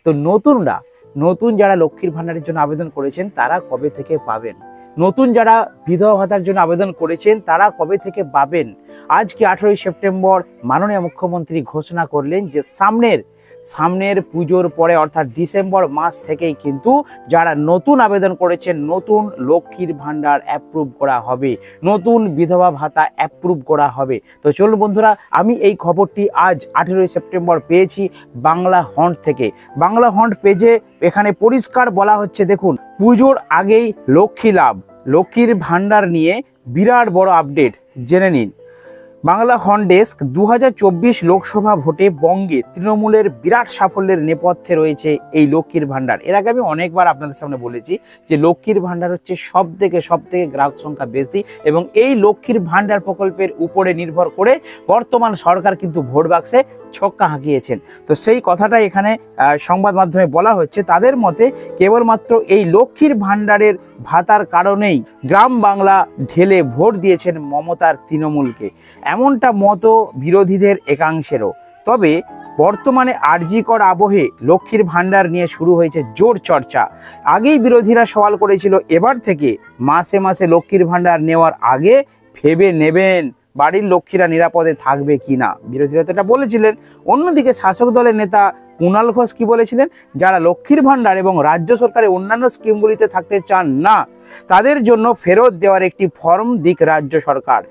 তো নতুন যারা লক্ষ্মীর ভাণ্ডারের জন্য আবেদন করেছেন তারা কবে থেকে পাবেন, নতুন যারা বিধবা ভাতার জন্য আবেদন করেছেন তারা কবে থেকে পাবেন। আজকে 18ই সেপ্টেম্বর মাননীয় মুখ্যমন্ত্রী ঘোষণা করলেন যে সামনের পুজোর পরে অর্থাৎ ডিসেম্বর মাস থেকেই কিন্তু যারা নতুন আবেদন করেছেন নতুন লক্ষ্মীর ভাণ্ডার অ্যাপ্রুভ করা হবে, নতুন বিধবা ভাতা অ্যাপ্রুভ করা হবে। তো চলুন বন্ধুরা, আমি এই খবরটি আজ 18ই সেপ্টেম্বর পেয়েছি বাংলা হন্ট থেকে। বাংলা হন্ট পেজে এখানে পরিষ্কার বলা হচ্ছে, দেখুন, পুজোর আগেই লক্ষ্মী লাভ, লক্ষ্মীর ভাণ্ডার নিয়ে বিরাট বড় আপডেট জেনে নিন। বাংলা হন্ট ডেস্ক, 2024 লোকসভা ভোটে বঙ্গে তৃণমূলের বিরাট সাফল্যের নেপথ্যে রয়েছে এই লক্ষ্মীর ভাণ্ডার। এর আগে আমি অনেকবার আপনাদের সামনে বলেছি যে লক্ষ্মীর ভাণ্ডার হচ্ছে সব থেকে গ্রাহক সংখ্যা বেশি, এবং এই লক্ষ্মীর ভাণ্ডার প্রকল্পের উপরে নির্ভর করে বর্তমান সরকার কিন্তু ভোট বাক্সে ছক্কা হাঁকিয়েছেন। তো সেই কথাটা এখানে সংবাদ মাধ্যমে বলা হচ্ছে, তাদের মতে কেবলমাত্র এই লক্ষ্মীর ভাণ্ডারের ভাতার কারণেই গ্রাম বাংলা ঢেলে ভোট দিয়েছেন মমতার তৃণমূলকে, এমনটা মত বিরোধীদের একাংশেরও। তবে বর্তমানে আরজিকর আবহে লক্ষ্মীর ভাণ্ডার নিয়ে শুরু হয়েছে জোর চর্চা। আগেই বিরোধীরা সওয়াল করেছিল এবার থেকে মাসে মাসে লক্ষ্মীর ভাণ্ডার নেওয়ার আগে ভেবে নেবেন বাড়ির লক্ষ্মীরা নিরাপদে থাকবে কিনা, বিরোধীরা তো এটা বলেছিলেন। অন্যদিকে শাসক দলের নেতা কুণাল ঘোষ কি বলেছিলেন, যারা লক্ষ্মীর ভাণ্ডার এবং রাজ্য সরকারের অন্যান্য স্কিমগুলিতে থাকতে চান না তাদের জন্য ফেরত দেওয়ার একটি ফর্ম দিক রাজ্য সরকার।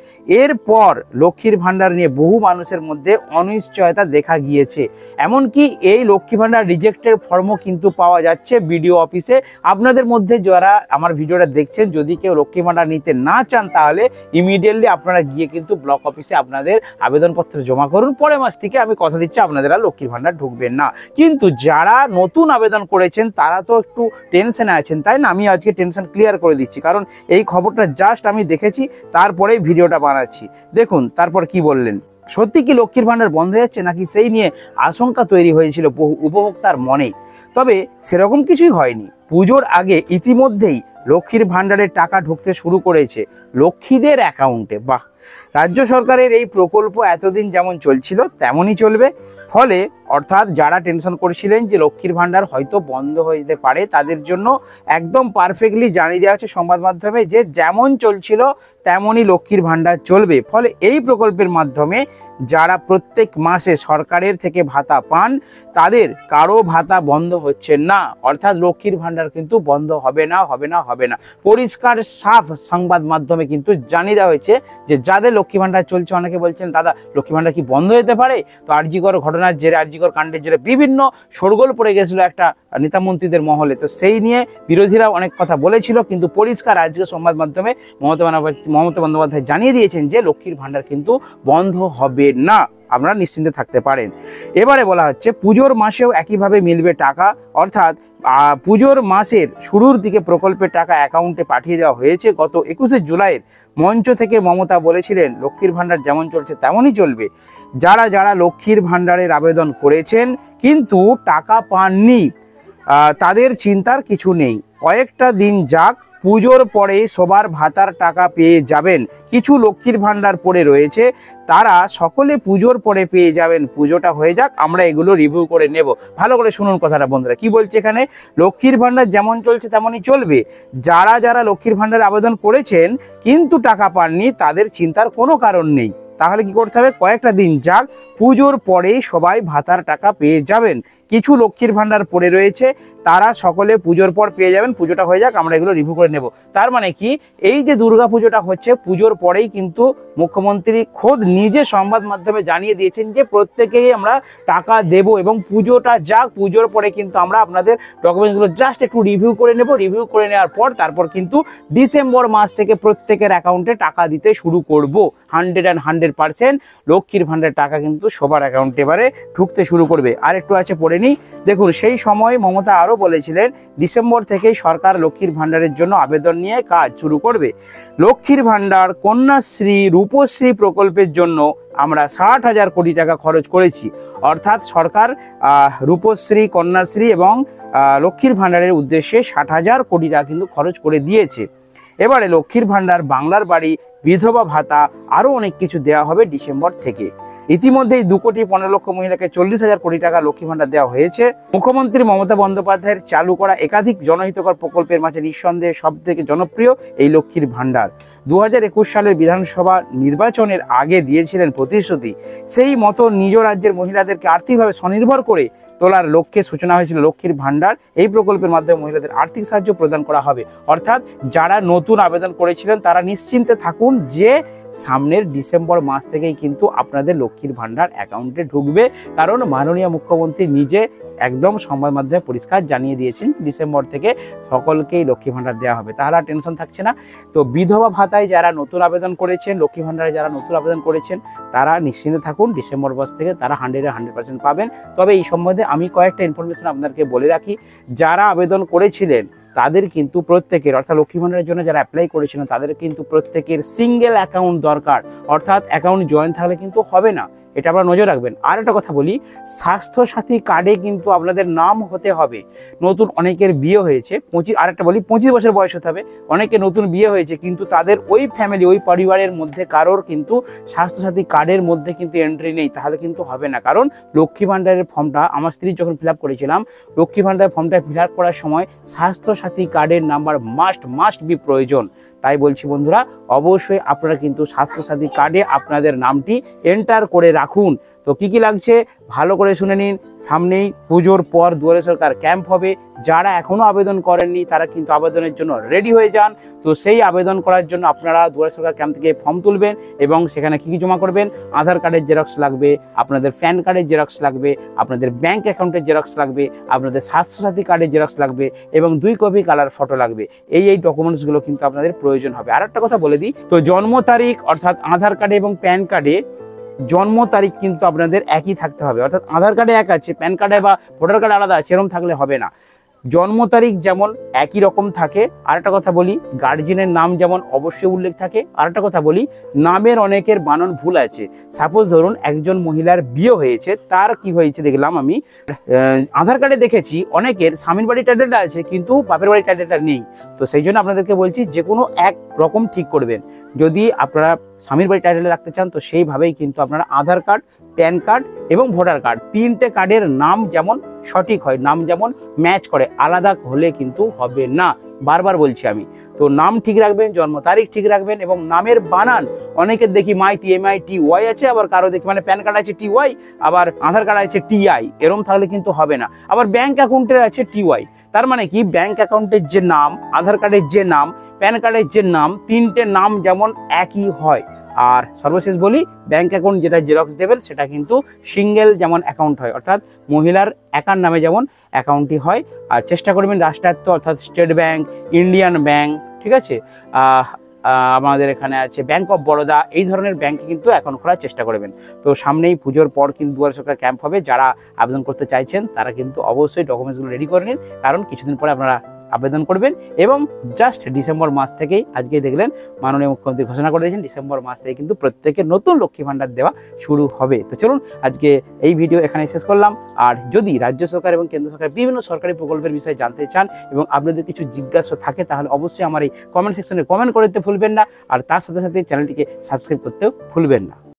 এরপর লক্ষ্মীর ভাণ্ডার নিয়ে বহু মানুষের মধ্যে অনিশ্চয়তা দেখা গিয়েছে। এমনকি এই লক্ষ্মী ভাণ্ডার রিজেক্টের ফর্মও কিন্তু পাওয়া যাচ্ছে বিডিও অফিসে। আপনাদের মধ্যে যারা আমার ভিডিওটা দেখছেন, যদি কেউ লক্ষ্মী ভাণ্ডার নিতে না চান তাহলে ইমিডিয়েটলি আপনারা গিয়ে কিন্তু ব্লক অফিসে আপনাদের আবেদনপত্র জমা করুন। পরের মাস থেকে আমি কথা দিচ্ছি আপনাদের আর লক্ষ্মীর ভাণ্ডার ঢুকবেন না। কিন্তু যারা নতুন আবেদন করেছেন তারা তো একটু টেনশনে আছেন, তাই না? আমি আজকে টেনশন ক্লিয়ার করে দিচ্ছি, কারণ এই খবরটা জাস্ট আমি দেখেছি, তারপরেই ভিডিওটা বানাচ্ছি। দেখুন তারপর কি বললেন। সত্যি কি লক্ষ্মীর ভাণ্ডার বন্ধ হয়ে যাচ্ছে, নাকি সেই নিয়ে আশঙ্কা তৈরি হয়েছিল বহু উপভোক্তার মনে? তবে সেরকম কিছুই হয়নি। পুজোর আগে ইতিমধ্যেই লক্ষ্মীর ভাণ্ডারের টাকা ঢুকতে শুরু করেছে লক্ষ্মীদের অ্যাকাউন্টে। বাহ! রাজ্য সরকারের এই প্রকল্প এতদিন যেমন চলছিল তেমনই চলবে। ফলে অর্থাৎ যারা টেনশন করেছিলেন যে লক্ষ্মীর ভাণ্ডার হয়তো বন্ধ হয়ে যেতে পারে, তাদের জন্য একদম পারফেক্টলি জানিয়ে দেওয়া হচ্ছে সংবাদ মাধ্যমে যে যেমন চলছিল তেমনই লক্ষ্মীর ভাণ্ডার চলবে। ফলে এই প্রকল্পের মাধ্যমে যারা প্রত্যেক মাসে সরকারের থেকে ভাতা পান তাদের কারো ভাতা বন্ধ হচ্ছে না, অর্থাৎ লক্ষ্মীর ভাণ্ডার কিন্তু বন্ধ হবে না। পরিষ্কার সাফ সংবাদ মাধ্যমে কিন্তু জানিয়ে দেওয়া হয়েছে যে যাদের লক্ষ্মী ভাণ্ডার চলছে, অনেকে বলছেন দাদা লক্ষ্মী ভাণ্ডার কি বন্ধ হতে পারে? তো আরজিকর ঘটনার জেরে, আরজিকর কাণ্ডের জেরে বিভিন্ন শোরগোল পড়ে গেছিল একটা নেতা মন্ত্রীদের মহলে। তো সেই নিয়ে বিরোধীরা অনেক কথা বলেছিল, কিন্তু পরিষ্কার আজকে সংবাদ মাধ্যমে মমতা বন্দ্যোপাধ্যায় জানিয়ে দিয়েছেন যে লক্ষ্মীর ভাণ্ডার কিন্তু বন্ধ হবে না, আপনারা নিশ্চিন্তে থাকতে পারেন। এবারে বলা হচ্ছে পুজোর মাসেও একইভাবে মিলবে টাকা, অর্থাৎ পুজোর মাসের শুরুর দিকে প্রকল্পের টাকা অ্যাকাউন্টে পাঠিয়ে দেওয়া হয়েছে। গত 21শে জুলাইয়ের মঞ্চ থেকে মমতা বলেছিলেন লক্ষ্মীর ভাণ্ডার যেমন চলছে তেমনই চলবে। যারা লক্ষ্মীর ভাণ্ডারের আবেদন করেছেন কিন্তু টাকা পাননি তাদের চিন্তার কিছু নেই, কয়েকটা দিন যাক, পুজোর পরে সবার ভাতার টাকা পেয়ে যাবেন। কিছু লক্ষ্মীর ভাণ্ডার পড়ে রয়েছে, তারা সকলে পুজোর পরে পেয়ে যাবেন। পুজোটা হয়ে যাক, আমরা এগুলো রিভিউ করে নেব। ভালো করে শুনুন কথাটা বন্ধুরা, কি বলছে এখানে। লক্ষ্মীর ভাণ্ডার যেমন চলছে তেমনই চলবে। যারা লক্ষ্মীর ভাণ্ডার আবেদন করেছেন কিন্তু টাকা পাননি তাদের চিন্তার কোনো কারণ নেই। তাহলে কি করতে হবে, কয়েকটা দিন যাক, পুজোর পরে সবাই ভাতার টাকা পেয়ে যাবেন। কিছু লক্ষ্মীর ভাণ্ডার পড়ে রয়েছে, তারা সকলে পুজোর পর পেয়ে যাবেন। পুজোটা হয়ে যাক, আমরা এগুলো রিভিউ করে নেব। তার মানে কি, এই যে দুর্গা পুজোটা হচ্ছে পুজোর পরেই কিন্তু মুখ্যমন্ত্রী খোদ নিজে সংবাদ মাধ্যমে জানিয়ে দিয়েছেন যে প্রত্যেকেই আমরা টাকা দেব, এবং পুজোটা যাক, পুজোর পরে কিন্তু আমরা আপনাদের ডকুমেন্টসগুলো জাস্ট একটু রিভিউ করে নেব। রিভিউ করে নেওয়ার পর তারপর কিন্তু ডিসেম্বর মাস থেকে প্রত্যেকের অ্যাকাউন্টে টাকা দিতে শুরু করব। 100% লক্ষ্মীর ভাণ্ডারের টাকা কিন্তু সবার অ্যাকাউন্টে এবারে ঢুকতে শুরু করবে। আর একটু আছে পড়ে নিই। দেখুন, সেই সময় মমতা আরও বলেছিলেন ডিসেম্বর থেকেই সরকার লক্ষ্মীর ভাণ্ডারের জন্য আবেদন নিয়ে কাজ শুরু করবে। লক্ষ্মীর ভাণ্ডার, কন্যাশ্রী, রূপশ্রী প্রকল্পের জন্য আমরা 60,000 কোটি টাকা খরচ করেছি। অর্থাৎ সরকার রূপশ্রী, কন্যাশ্রী এবং লক্ষ্মীর ভাণ্ডারের উদ্দেশ্যে 60,000 কোটি টাকা কিন্তু খরচ করে দিয়েছে। এবারে লক্ষ্মীর ভাণ্ডার, বাংলার বাড়ি, বিধবা ভাতা, আরও অনেক কিছু দেওয়া হবে ডিসেম্বর থেকে। ইতিমধ্যেই 2,15,00,000 মহিলাকে 40,000 কোটি টাকা লক্ষ্মী ভাণ্ডার দেওয়া হয়েছে। মুখ্যমন্ত্রী মমতা বন্দ্যোপাধ্যায়ের চালু করা একাধিক জনহিতকর প্রকল্পের মাঝে নিঃসন্দেহে সবথেকে জনপ্রিয় এই লক্ষ্মীর ভাণ্ডার। 2021 সালের বিধানসভা নির্বাচনের আগে দিয়েছিলেন প্রতিশ্রুতি, সেই মতো নিজ রাজ্যের মহিলাদেরকে আর্থিকভাবে স্বনির্ভর করে তোলার লক্ষ্যে সূচনা হয়েছিল লক্ষ্মীর ভাণ্ডার। এই প্রকল্পের মাধ্যমে মহিলাদের আর্থিক সাহায্য প্রদান করা হবে। অর্থাৎ যারা নতুন আবেদন করেছিলেন তারা নিশ্চিন্তে থাকুন যে সামনের ডিসেম্বর মাস থেকেই কিন্তু আপনাদের লক্ষ্মীর ভাণ্ডার অ্যাকাউন্টে ঢুকবে, কারণ মাননীয় মুখ্যমন্ত্রী নিজে একদম সংবাদ মাধ্যমে পরিষ্কার জানিয়ে দিয়েছেন ডিসেম্বর থেকে সকলকেই লক্ষ্মী ভাণ্ডার দেওয়া হবে, তাহলে আর টেনশন থাকছে না। তো বিধবা ভাতায় যারা নতুন আবেদন করেছেন, লক্ষ্মী ভাণ্ডারে যারা নতুন আবেদন করেছেন, তারা নিশ্চিন্তে থাকুন, ডিসেম্বর মাস থেকে তারা 100% পাবেন। তবে এই সম্বন্ধে আমি কয়েকটা ইনফরমেশন আপনাদেরকে বলে রাখি। যারা আবেদন করেছিলেন তাদের কিন্তু প্রত্যেকের, অর্থাৎ লক্ষ্মী ভাণ্ডারের জন্য যারা অ্যাপ্লাই করেছিলেন তাদের কিন্তু প্রত্যেকের সিঙ্গেল অ্যাকাউন্ট দরকার, অর্থাৎ অ্যাকাউন্ট জয়েন থাকলে কিন্তু হবে না, এটা আপনারা নজর রাখবেন। আর একটা কথা বলি, স্বাস্থ্যসাথী কার্ডে কিন্তু আপনাদের নাম হতে হবে। নতুন অনেকের বিয়ে হয়েছে 25 বছর বয়স হতে হবে, অনেকে নতুন বিয়ে হয়েছে কিন্তু তাদের ওই ফ্যামিলি, ওই পরিবারের মধ্যে কারোর কিন্তু স্বাস্থ্যসাথী কার্ডের মধ্যে কিন্তু এন্ট্রি নেই, তাহলে কিন্তু হবে না। কারণ লক্ষ্মী ভাণ্ডারের ফর্মটা আমার স্ত্রী যখন ফিল আপ করেছিলাম, লক্ষ্মী ভাণ্ডারের ফর্মটা ফিল আপ করার সময় স্বাস্থ্যসাথী কার্ডের নাম্বার মাস্ট বি প্রয়োজন। তাই বলছি বন্ধুরা, অবশ্যই আপনারা কিন্তু স্বাস্থ্যসাথী কার্ডে আপনাদের নামটি এন্টার করে রাখুন। তো কি কি লাগছে ভালো করে শুনে নিন। সামনেই পুজোর পর দুয়ারে সরকার ক্যাম্প হবে, যারা এখনো আবেদন করেননি তারা কিন্তু আবেদনের জন্য রেডি হয়ে যান। তো সেই আবেদন করার জন্য আপনারা দুয়ারে সরকার ক্যাম্প থেকে ফর্ম তুলবেন এবং সেখানে কি কি জমা করবেন, আধার কার্ডের জেরক্স লাগবে, আপনাদের প্যান কার্ডের জেরক্স লাগবে, আপনাদের ব্যাংক অ্যাকাউন্টের জেরক্স লাগবে, আপনাদের স্বাস্থ্যসাথী কার্ডের জেরক্স লাগবে এবং 2 কপি কালার ফটো লাগবে। এই ডকুমেন্টসগুলো কিন্তু আপনাদের প্রয়োজন হবে। আর একটা কথা বলে দিই, তো জন্ম তারিখ অর্থাৎ আধার কার্ডে এবং প্যান কার্ডে জন্ম তারিখ কিন্তু আপনাদের একই থাকতে হবে, অর্থাৎ আধার কার্ডে এক আছে, প্যান কার্ডে বা ভোটার কার্ডে আলাদা আছে, এরকম থাকলে হবে না। জন্ম তারিখ যেমন একই রকম থাকে। আরেকটা কথা বলি, গার্জিয়ানের নাম যেমন অবশ্যই উল্লেখ থাকে। আরেকটা কথা বলি, নামের অনেকের বানান ভুল আছে। সাপোজ ধরুন একজন মহিলার বিয়ে হয়েছে, তার কি হয়েছে দেখলাম আমি আধার কার্ডে দেখেছি অনেকের স্বামীর বাড়ির টাইটেলটা আছে কিন্তু বাপের বাড়ির টাইটেলটা নেই। তো সেই জন্য আপনাদেরকে বলছি যে কোনো এক রকম ঠিক করবেন। যদি আপনারা স্বামীর বাড়ির টাইটেলে রাখতে চান তো সেইভাবেই কিন্তু আপনারা আধার কার্ড, প্যান কার্ড এবং ভোটার কার্ড 3টে কার্ডের নাম যেমন সঠিক হয়, নাম যেমন ম্যাচ করে, আলাদা হলে কিন্তু হবে না। বারবার বলছি আমি। তো নাম ঠিক রাখবেন, জন্ম তারিখ ঠিক রাখবেন এবং নামের বানান, অনেকের দেখি MITY আছে, আবার কারো দেখি মানে প্যান কার্ড আছে TY, আবার আধার কার্ড আছে TI, এরম থাকলে কিন্তু হবে না। আবার ব্যাংক অ্যাকাউন্টের আছে TY, তার মানে কি ব্যাংক অ্যাকাউন্টের যে নাম, আধার কার্ডের যে নাম, প্যান কার্ডের যে নাম, 3টে নাম যেমন একই হয়। আর সর্বশেষ বলি, ব্যাংক অ্যাকাউন্ট যেটা জেরক্স দেবেন সেটা কিন্তু সিঙ্গেল যেমন অ্যাকাউন্ট হয়, অর্থাৎ মহিলার একার নামে যেমন অ্যাকাউন্টটি হয়। আর চেষ্টা করবেন রাষ্ট্রায়ত্ত অর্থাৎ স্টেট ব্যাংক, ইন্ডিয়ান ব্যাংক, ঠিক আছে, আমাদের এখানে আছে ব্যাংক অফ বরোদা, এই ধরনের ব্যাংকে কিন্তু অ্যাকাউন্ট খোলার চেষ্টা করবেন। তো সামনেই পুজোর পর কিন্তু দুয়ারে সরকার ক্যাম্প হবে, যারা আবেদন করতে চাইছেন তারা কিন্তু অবশ্যই ডকুমেন্টসগুলো রেডি করে নিন, কারণ কিছুদিন পরে আপনারা আবেদন করবেন এবং জাস্ট ডিসেম্বর মাস থেকেই, আজকেই দেখলেন মাননীয় মুখ্যমন্ত্রী ঘোষণা করে দিয়েছেন ডিসেম্বর মাস থেকে কিন্তু প্রত্যেকের নতুন লক্ষ্মী ভাণ্ডার দেওয়া শুরু হবে। তো চলুন আজকে এই ভিডিও এখানে শেষ করলাম। আর যদি রাজ্য সরকার এবং কেন্দ্র সরকার বিভিন্ন সরকারি প্রকল্পের বিষয়ে জানতে চান এবং আপনাদের কিছু জিজ্ঞাসা থাকে তাহলে অবশ্যই আমার এই কমেন্ট সেকশনে কমেন্ট করতে ভুলবেন না, আর তার সাথে সাথে চ্যানেলটিকে সাবস্ক্রাইব করতেও ভুলবেন না।